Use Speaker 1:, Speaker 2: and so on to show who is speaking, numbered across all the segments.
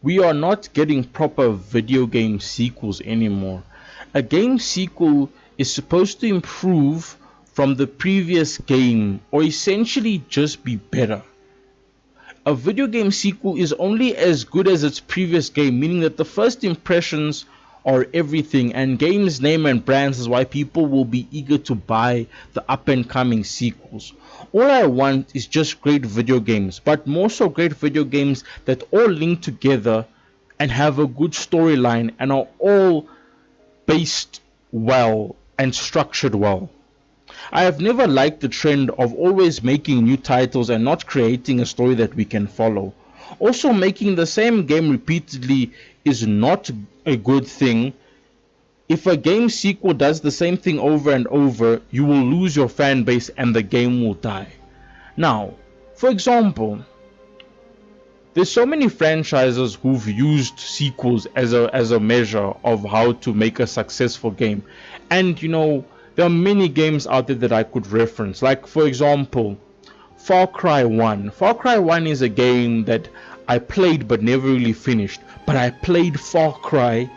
Speaker 1: We are not getting proper video game sequels anymore. A game sequel is supposed to improve from the previous game or essentially just be better. A video game sequel is only as good as its previous game, meaning that the first impressions are everything, and games name and brands is why people will be eager to buy the up and coming sequels. All I want is just great video games, but more so great video games that all link together and have a good storyline and are all based well and structured well. I have never liked the trend of always making new titles and not creating a story that we can follow. Also, making the same game repeatedly is not a good thing. If a game sequel does the same thing over and over, you will lose your fan base and the game will die. Now, for example, there's so many franchises who've used sequels as a measure of how to make a successful game. And there are many games out there that I could reference. Like for example, Far Cry 1. Far Cry 1 is a game that I played but never really finished. But I played Far Cry.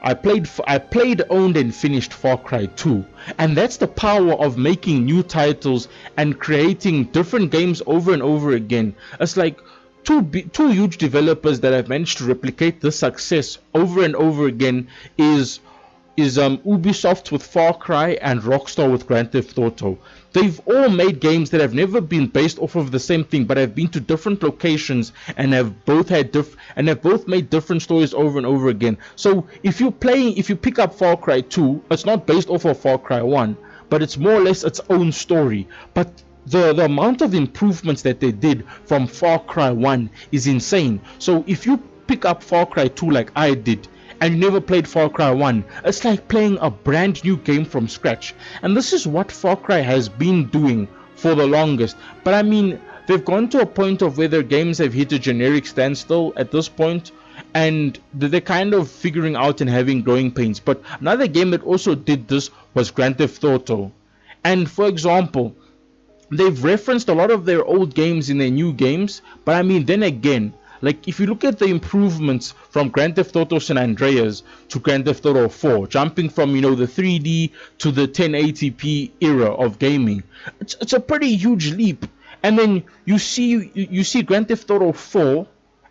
Speaker 1: I played, owned and finished Far Cry 2. And that's the power of making new titles and creating different games over and over again. It's like two huge developers that have managed to replicate this success over and over again is Ubisoft with Far Cry and Rockstar with Grand Theft Auto. They've all made games that have never been based off of the same thing, but have been to different locations and have both made different stories over and over again. So if you pick up Far Cry 2, it's not based off of Far Cry 1, but it's more or less its own story. But the amount of improvements that they did from Far Cry 1 is insane. So if you pick up Far Cry 2 like I did, and you never played Far Cry 1, it's like playing a brand new game from scratch. And this is what Far Cry has been doing for the longest. But I mean, they've gone to a point of where their games have hit a generic standstill at this point, and they're kind of figuring out and having growing pains. But another game that also did this was Grand Theft Auto. And for example, they've referenced a lot of their old games in their new games, but I mean, then again, like if you look at the improvements from Grand Theft Auto San Andreas to Grand Theft Auto 4, jumping from the 3D to the 1080p era of gaming, it's a pretty huge leap. And then you see Grand Theft Auto 4,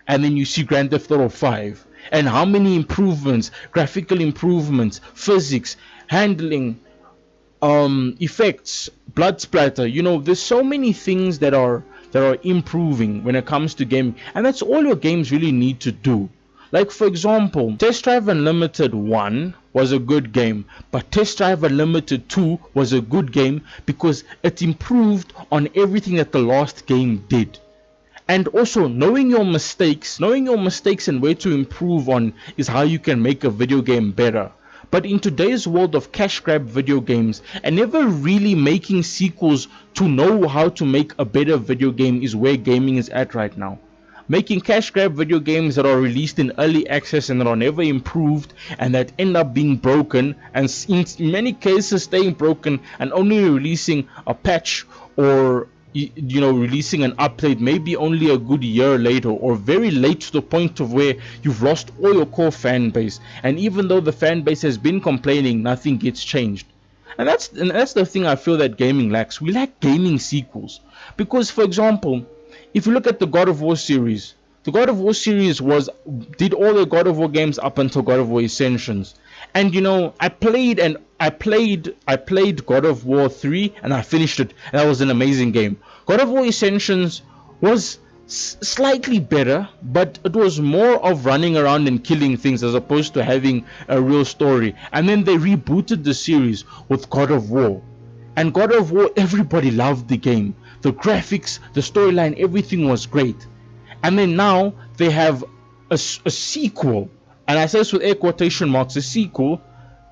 Speaker 1: and then you see Grand Theft Auto 5, and how many improvements, graphical improvements, physics, handling, effects, blood splatter. There's so many things that are improving when it comes to gaming, and that's all your games really need to do. Like for example, Test Drive Unlimited 1 was a good game, but Test Drive Unlimited 2 was a good game because it improved on everything that the last game did. And also, knowing your mistakes and where to improve on is how you can make a video game better. But in today's world of cash grab video games and never really making sequels to know how to make a better video game is where gaming is at right now. Making cash grab video games that are released in early access and that are never improved and that end up being broken, and in many cases staying broken and only releasing a patch or releasing an update maybe only a good year later or very late, to the point of where you've lost all your core fan base, and even though the fan base has been complaining, nothing gets changed. And that's the thing I feel that gaming lacks. We lack gaming sequels, because for example, if you look at the God of War series, the God of War series did all the God of War games up until God of War Ascensions. And I played God of War 3 and I finished it, and that was an amazing game. God of War Ascensions was slightly better, but it was more of running around and killing things as opposed to having a real story. And then they rebooted the series with God of War. And God of War, everybody loved the game. The graphics, the storyline, everything was great. And then now they have a sequel, and I say this with air quotation marks, a sequel,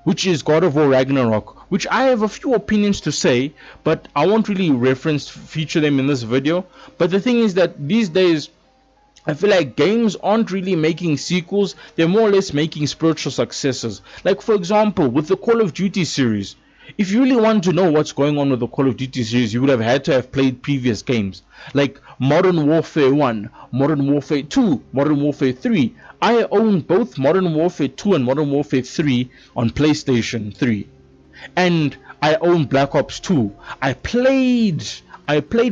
Speaker 1: which is God of War Ragnarok, which I have a few opinions to say, but I won't really feature them in this video. But the thing is that these days, I feel like games aren't really making sequels, they're more or less making spiritual successors. Like for example, with the Call of Duty series, If you really want to know what's going on with the Call of Duty series, you would have had to have played previous games like Modern Warfare 1, Modern Warfare 2, Modern Warfare 3. I own both Modern Warfare 2 and Modern Warfare 3 on PlayStation 3. And I own Black Ops 2. I played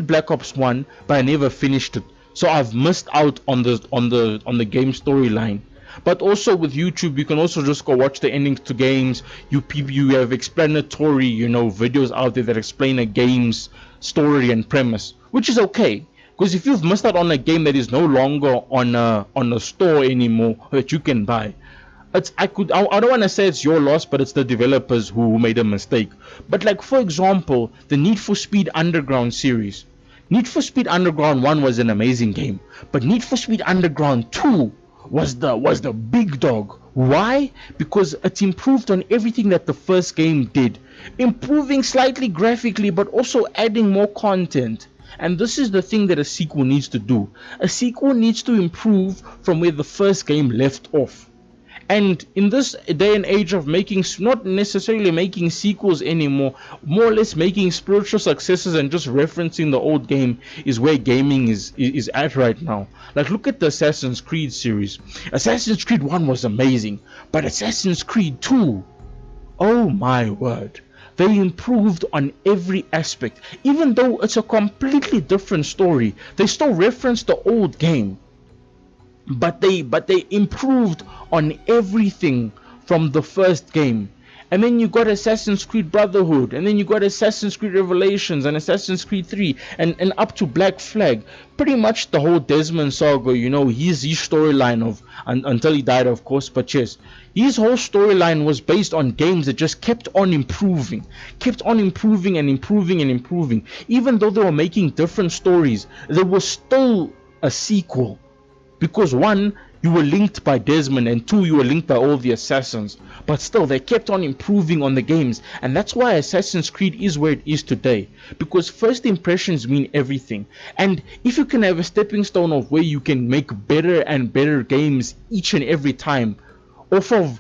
Speaker 1: Black Ops 1, but I never finished it. So I've missed out on the game storyline. But also with YouTube, you can also just go watch the endings to games. You have explanatory, videos out there that explain a game's story and premise, which is okay. Because if you've missed out on a game that is no longer on a store anymore that you can buy, I don't want to say it's your loss, but it's the developers who made a mistake. But like, for example, the Need for Speed Underground series. Need for Speed Underground 1 was an amazing game, but Need for Speed Underground 2 was the big dog. Why? Because it improved on everything that the first game did, improving slightly graphically, but also adding more content. And this is the thing that a sequel needs to do. A sequel needs to improve from where the first game left off. And in this day and age of not necessarily making sequels anymore, more or less making spiritual successors and just referencing the old game is where gaming is at right now. Like, look at the Assassin's Creed series. Assassin's Creed 1 was amazing, but Assassin's Creed 2, oh my word, they improved on every aspect. Even though it's a completely different story, they still reference the old game. But they improved on everything from the first game. And then you got Assassin's Creed Brotherhood, and then you got Assassin's Creed Revelations and Assassin's Creed 3 and up to Black Flag. Pretty much the whole Desmond saga, his storyline of until he died, of course, but yes, his whole storyline was based on games that just kept on improving and improving. Even though they were making different stories, there was still a sequel. Because one, you were linked by Desmond, and two, you were linked by all the assassins. But still, they kept on improving on the games, and that's why Assassin's Creed is where it is today. Because first impressions mean everything. And if you can have a stepping stone of where you can make better and better games each and every time, off of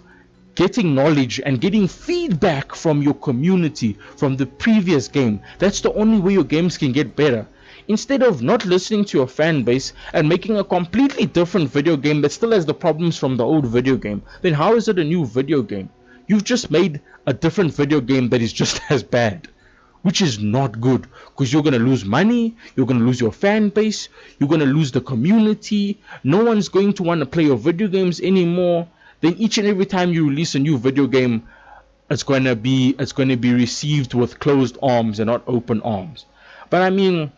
Speaker 1: getting knowledge and getting feedback from your community from the previous game, that's the only way your games can get better. Instead of not listening to your fan base and making a completely different video game that still has the problems from the old video game, then how is it a new video game? You've just made a different video game that is just as bad, which is not good, because you're going to lose money, you're going to lose your fan base, you're going to lose the community, no one's going to want to play your video games anymore. Then each and every time you release a new video game, it's going to be received with closed arms and not open arms. But I mean,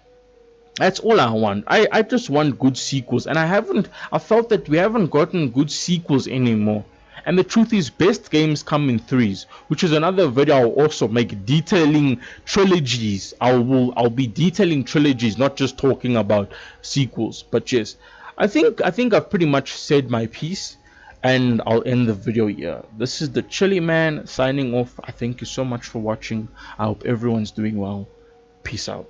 Speaker 1: that's all I want. I just want good sequels, and I felt that we haven't gotten good sequels anymore. And the truth is, best games come in threes, which is another video I'll also make, detailing trilogies. I'll be detailing trilogies, not just talking about sequels. But yes, I think I've pretty much said my piece, and I'll end the video here. This is the Chilly Man signing off. I thank you so much for watching. I hope everyone's doing well. Peace out.